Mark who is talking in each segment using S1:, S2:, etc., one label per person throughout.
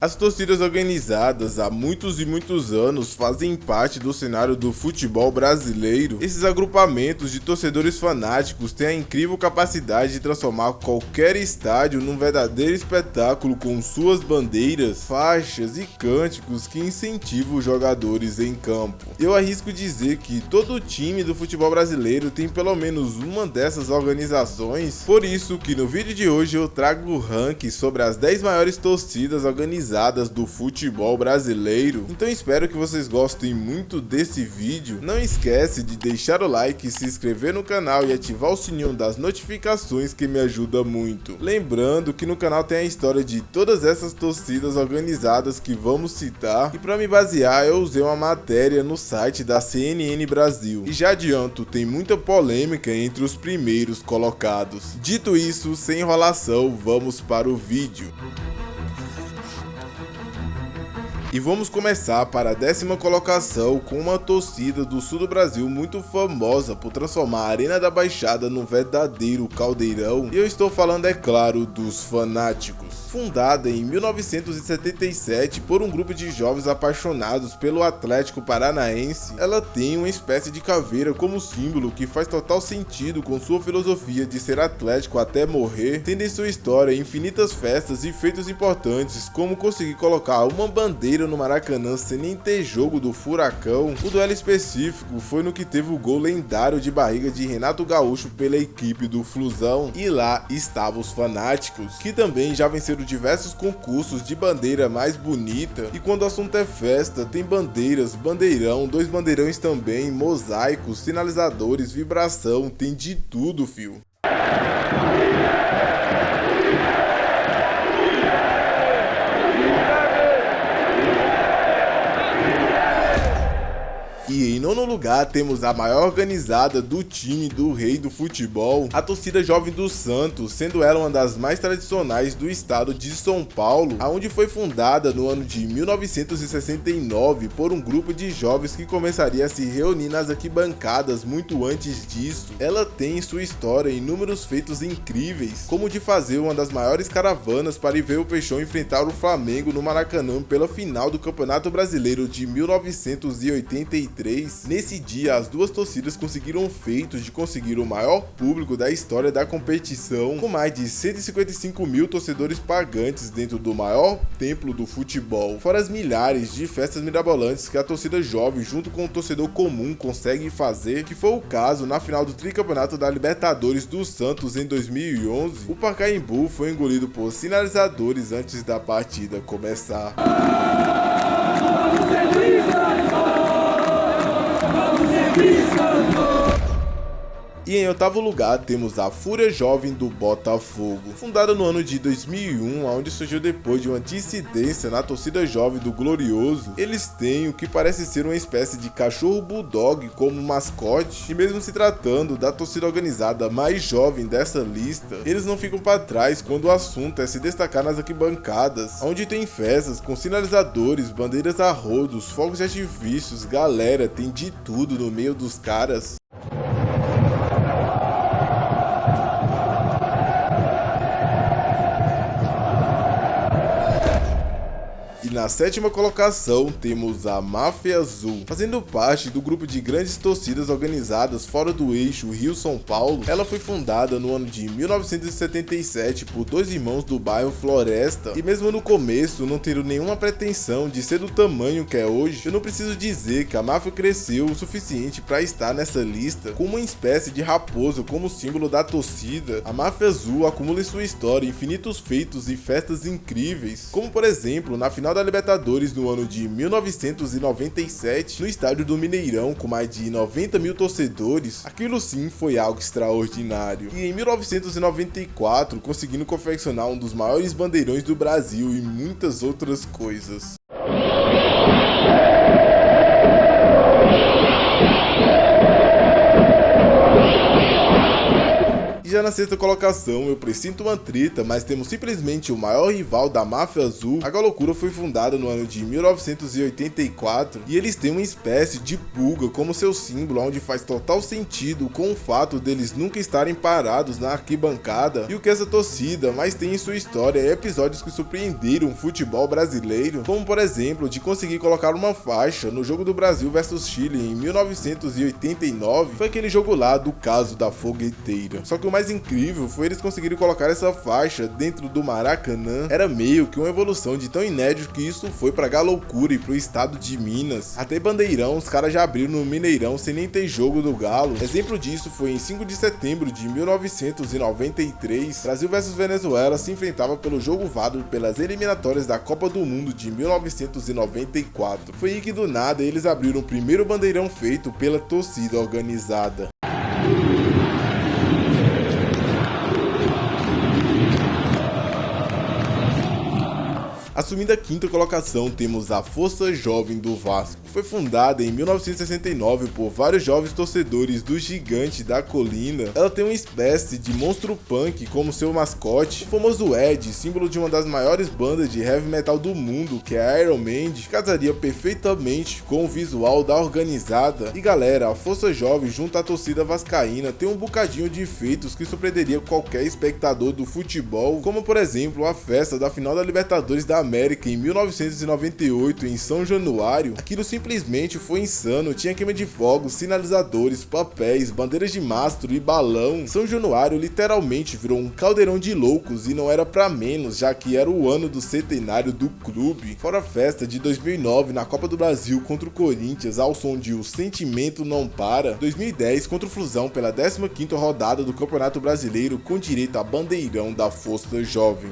S1: As torcidas organizadas há muitos e muitos anos fazem parte do cenário do futebol brasileiro. Esses agrupamentos de torcedores fanáticos têm a incrível capacidade de transformar qualquer estádio num verdadeiro espetáculo com suas bandeiras, faixas e cânticos que incentivam os jogadores em campo. Eu arrisco dizer que todo time do futebol brasileiro tem pelo menos uma dessas organizações, por isso que no vídeo de hoje eu trago o ranking sobre as 10 maiores torcidas organizadas do futebol brasileiro. Então espero que vocês gostem muito desse vídeo. Não esquece de deixar o like, se inscrever no canal e ativar o sininho das notificações, que me ajuda muito. Lembrando que no canal tem a história de todas essas torcidas organizadas que vamos citar, e para me basear eu usei uma matéria no site da CNN Brasil. E já adianto, tem muita polêmica entre os primeiros colocados. Dito isso, sem enrolação, vamos para o vídeo. E vamos começar para a 10ª colocação com uma torcida do sul do Brasil muito famosa por transformar a Arena da Baixada num verdadeiro caldeirão. E eu estou falando, é claro, dos Fanáticos. Fundada em 1977 por um grupo de jovens apaixonados pelo Atlético Paranaense, ela tem uma espécie de caveira como símbolo que faz total sentido com sua filosofia de ser atlético até morrer, tendo em sua história infinitas festas e feitos importantes, como conseguir colocar uma bandeira no Maracanã sem nem ter jogo do Furacão. O duelo específico foi no que teve o gol lendário de barriga de Renato Gaúcho pela equipe do Flusão, e lá estavam os Fanáticos, que também já venceram diversos concursos de bandeira mais bonita, e quando o assunto é festa, tem bandeiras, bandeirão, 2 bandeirões também, mosaicos, sinalizadores, vibração, tem de tudo, fio. E em 9º lugar temos a maior organizada do time do rei do futebol, a torcida Jovem do Santos, sendo ela uma das mais tradicionais do estado de São Paulo, aonde foi fundada no ano de 1969 por um grupo de jovens que começaria a se reunir nas arquibancadas muito antes disso. Ela tem em sua história inúmeros feitos incríveis, como o de fazer uma das maiores caravanas para ir ver o Peixão enfrentar o Flamengo no Maracanã pela final do Campeonato Brasileiro de 1983. Nesse dia, as duas torcidas conseguiram o feito de conseguir o maior público da história da competição, com mais de 155 mil torcedores pagantes dentro do maior templo do futebol, fora as milhares de festas mirabolantes que a torcida jovem junto com o torcedor comum consegue fazer, que foi o caso na final do tricampeonato da Libertadores do Santos em 2011. O Pacaembu foi engolido por sinalizadores antes da partida começar. E em 8º lugar temos a Fúria Jovem do Botafogo. Fundada no ano de 2001, onde surgiu depois de uma dissidência na torcida jovem do Glorioso, eles têm o que parece ser uma espécie de cachorro bulldog como mascote, e mesmo se tratando da torcida organizada mais jovem dessa lista, eles não ficam para trás quando o assunto é se destacar nas arquibancadas, onde tem festas com sinalizadores, bandeiras a rodos, fogos de artifícios, galera, tem de tudo no meio dos caras. E na 7ª colocação temos a Máfia Azul. Fazendo parte do grupo de grandes torcidas organizadas fora do eixo Rio-São Paulo, ela foi fundada no ano de 1977 por 2 irmãos do bairro Floresta, e mesmo no começo não tendo nenhuma pretensão de ser do tamanho que é hoje, eu não preciso dizer que a máfia cresceu o suficiente para estar nessa lista, com uma espécie de raposa como símbolo da torcida. A Máfia Azul acumula em sua história infinitos feitos e festas incríveis, como por exemplo na final da Libertadores no ano de 1997, no estádio do Mineirão, com mais de 90 mil torcedores. Aquilo sim foi algo extraordinário. E em 1994, conseguindo confeccionar um dos maiores bandeirões do Brasil e muitas outras coisas. E já na sexta colocação, eu presinto uma treta, mas temos simplesmente o maior rival da máfia azul. A Galocura foi fundada no ano de 1984 e eles têm uma espécie de pulga como seu símbolo, onde faz total sentido com o fato deles nunca estarem parados na arquibancada e o que essa torcida mais tem em sua história é episódios que surpreenderam o futebol brasileiro, como por exemplo de conseguir colocar uma faixa no jogo do Brasil versus Chile em 1989, foi aquele jogo lá do caso da fogueteira. Só que o mais incrível foi eles conseguirem colocar essa faixa dentro do Maracanã. Era meio que uma evolução de tão inédito que isso foi pra Galocura e pro estado de Minas. Até bandeirão os caras já abriram no Mineirão sem nem ter jogo do Galo. Exemplo disso foi em 5 de setembro de 1993, Brasil versus Venezuela se enfrentava pelo jogo válido pelas eliminatórias da Copa do Mundo de 1994. Foi aí que do nada eles abriram o primeiro bandeirão feito pela torcida organizada. Assumindo a quinta colocação, temos a Força Jovem do Vasco. Foi fundada em 1969 por vários jovens torcedores do Gigante da Colina. Ela tem uma espécie de monstro punk como seu mascote. O famoso Ed, símbolo de uma das maiores bandas de heavy metal do mundo, que é a Iron Maiden, casaria perfeitamente com o visual da organizada. E galera, a Força Jovem junto à torcida vascaína tem um bocadinho de feitos que surpreenderia qualquer espectador do futebol, como por exemplo a festa da final da Libertadores da América em 1998 em São Januário. Aquilo simplesmente foi insano, tinha queima de fogos, sinalizadores, papéis, bandeiras de mastro e balão. São Januário literalmente virou um caldeirão de loucos e não era pra menos, já que era o ano do centenário do clube. Fora a festa de 2009 na Copa do Brasil contra o Corinthians ao som de O Sentimento Não Para, 2010 contra o Flusão pela 15ª rodada do Campeonato Brasileiro com direito a bandeirão da Força Jovem.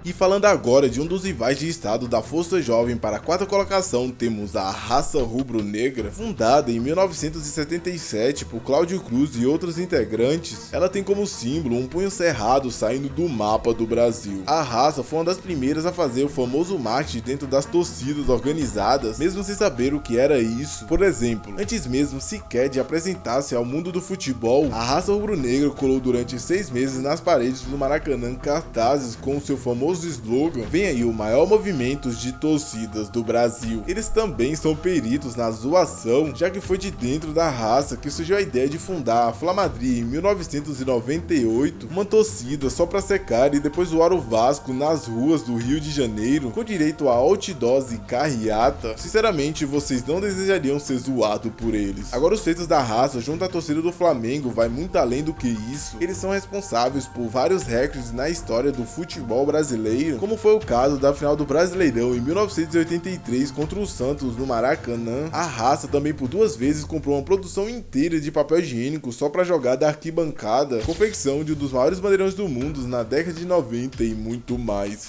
S1: E falando agora de um dos rivais de estado da Força Jovem para a quarta colocação, temos a Raça Rubro-Negra. Fundada em 1977 por Cláudio Cruz e outros integrantes, ela tem como símbolo um punho cerrado saindo do mapa do Brasil. A raça foi uma das primeiras a fazer o famoso marketing dentro das torcidas organizadas, mesmo sem saber o que era isso. Por exemplo, antes mesmo sequer de apresentar-se ao mundo do futebol, a Raça Rubro-Negra colou durante 6 meses nas paredes do Maracanã cartazes com o seu famoso slogan: "Vem aí o maior movimento de torcidas do Brasil". Eles também são peritos na zoação, já que foi de dentro da raça que surgiu a ideia de fundar a Flamadri em 1998, uma torcida só pra secar e depois zoar o Vasco nas ruas do Rio de Janeiro, com direito a outdoors e carreata. Sinceramente, vocês não desejariam ser zoado por eles. Agora os feitos da raça junto à torcida do Flamengo vai muito além do que isso. Eles são responsáveis por vários recordes na história do futebol brasileiro, como foi o caso da final do Brasileirão em 1983 contra o Santos no Maracanã. A raça também por 2 vezes comprou uma produção inteira de papel higiênico só para jogar da arquibancada, confecção de um dos maiores bandeirões do mundo na década de 90 e muito mais.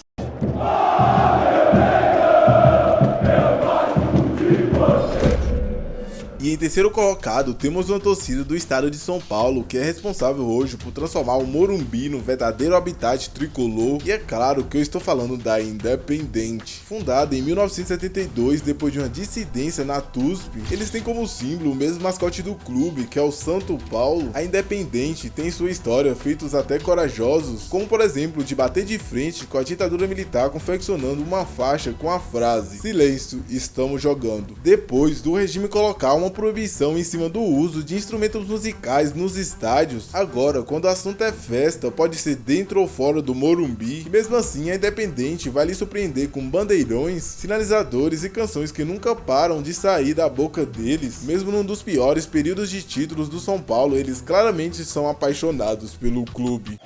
S1: E em terceiro colocado, temos uma torcida do estado de São Paulo, que é responsável hoje por transformar o Morumbi no verdadeiro habitat tricolor, e é claro que eu estou falando da Independente. Fundada em 1972, depois de uma dissidência na TUSP, eles têm como símbolo o mesmo mascote do clube, que é o Santo Paulo. A Independente tem em sua história feitos até corajosos, como por exemplo de bater de frente com a ditadura militar confeccionando uma faixa com a frase "Silêncio, estamos jogando", depois do regime colocar uma proibição em cima do uso de instrumentos musicais nos estádios. Agora, quando o assunto é festa, pode ser dentro ou fora do Morumbi, e mesmo assim a Independente vai lhe surpreender com bandeirões, sinalizadores e canções que nunca param de sair da boca deles. Mesmo num dos piores períodos de títulos do São Paulo, eles claramente são apaixonados pelo clube.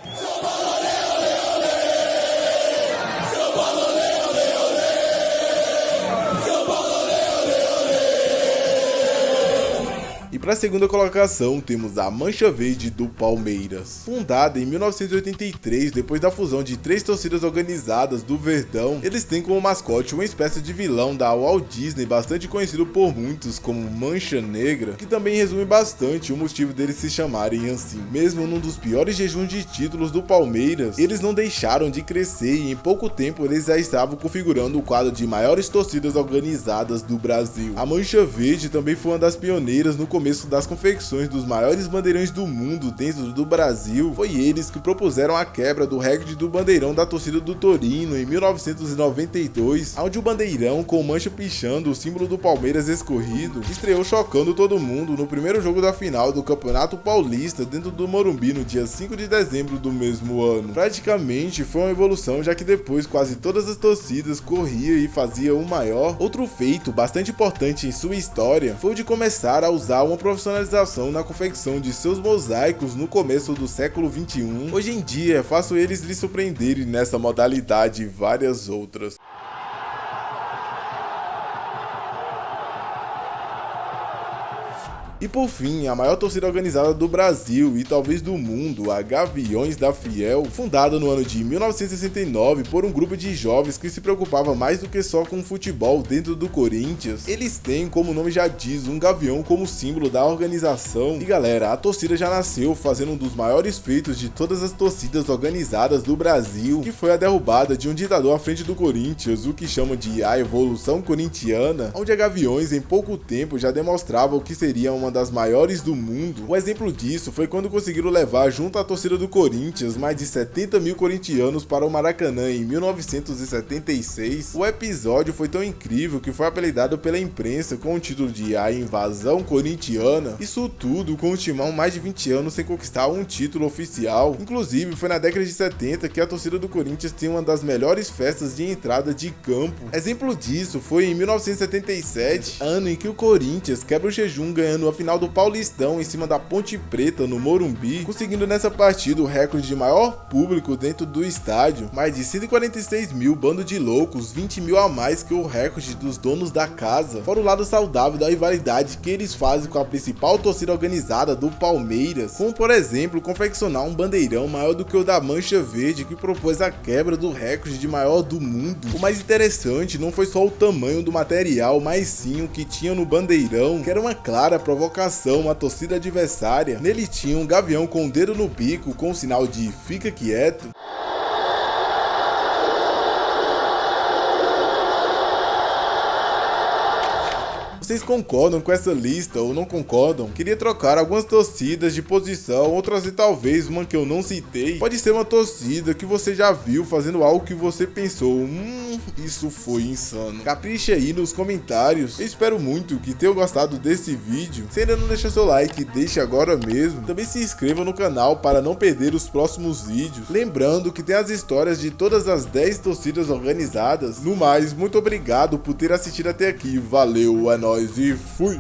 S1: para a segunda colocação temos a Mancha Verde do Palmeiras. Fundada em 1983, depois da fusão de 3 torcidas organizadas do Verdão, eles têm como mascote uma espécie de vilão da Walt Disney, bastante conhecido por muitos como Mancha Negra, que também resume bastante o motivo deles se chamarem assim. Mesmo num dos piores jejuns de títulos do Palmeiras, eles não deixaram de crescer e em pouco tempo eles já estavam configurando o quadro de maiores torcidas organizadas do Brasil. A Mancha Verde também foi uma das pioneiras no começo das confecções dos maiores bandeirões do mundo dentro do Brasil. Foi eles que propuseram a quebra do recorde do bandeirão da torcida do Torino em 1992, onde o bandeirão com mancha pichando, o símbolo do Palmeiras escorrido, estreou chocando todo mundo no primeiro jogo da final do Campeonato Paulista dentro do Morumbi no dia 5 de dezembro do mesmo ano. Praticamente foi uma evolução, já que depois quase todas as torcidas corriam e faziam o maior. Outro feito bastante importante em sua história foi o de começar a usar uma profissionalização na confecção de seus mosaicos no começo do século 21. Hoje em dia é fácil eles lhe surpreenderem nessa modalidade e várias outras. E por fim, a maior torcida organizada do Brasil e talvez do mundo, a Gaviões da Fiel, fundada no ano de 1969 por um grupo de jovens que se preocupava mais do que só com futebol dentro do Corinthians. Eles têm, como o nome já diz, um gavião como símbolo da organização. E galera, a torcida já nasceu fazendo um dos maiores feitos de todas as torcidas organizadas do Brasil, que foi a derrubada de um ditador à frente do Corinthians, o que chamam de a Evolução Corintiana, onde a Gaviões em pouco tempo já demonstrava o que seria uma das maiores do mundo. Um exemplo disso foi quando conseguiram levar junto à torcida do Corinthians mais de 70 mil corintianos para o Maracanã em 1976. O episódio foi tão incrível que foi apelidado pela imprensa com o título de A Invasão Corintiana. Isso tudo com o Timão mais de 20 anos sem conquistar um título oficial. Inclusive foi na década de 70 que a torcida do Corinthians tem uma das melhores festas de entrada de campo. Exemplo disso foi em 1977, ano em que o Corinthians quebra o jejum ganhando a final do Paulistão em cima da Ponte Preta no Morumbi, conseguindo nessa partida o recorde de maior público dentro do estádio, mais de 146 mil, bando de loucos, 20 mil a mais que o recorde dos donos da casa, fora o lado saudável da rivalidade que eles fazem com a principal torcida organizada do Palmeiras, como por exemplo confeccionar um bandeirão maior do que o da Mancha Verde, que propôs a quebra do recorde de maior do mundo. O mais interessante não foi só o tamanho do material, mas sim o que tinha no bandeirão, que era uma clara provocação à torcida adversária. Nele tinha um gavião com o dedo no bico com o sinal de fica quieto. Vocês concordam com essa lista ou não concordam? Queria trocar algumas torcidas de posição, outras e talvez uma que eu não citei. Pode ser uma torcida que você já viu fazendo algo que você pensou, isso foi insano. Capricha aí nos comentários. Eu espero muito que tenham gostado desse vídeo. Se ainda não deixou seu like, deixe agora mesmo. Também se inscreva no canal para não perder os próximos vídeos. Lembrando que tem as histórias de todas as 10 torcidas organizadas. No mais, muito obrigado por ter assistido até aqui. Valeu, é nóis e fui!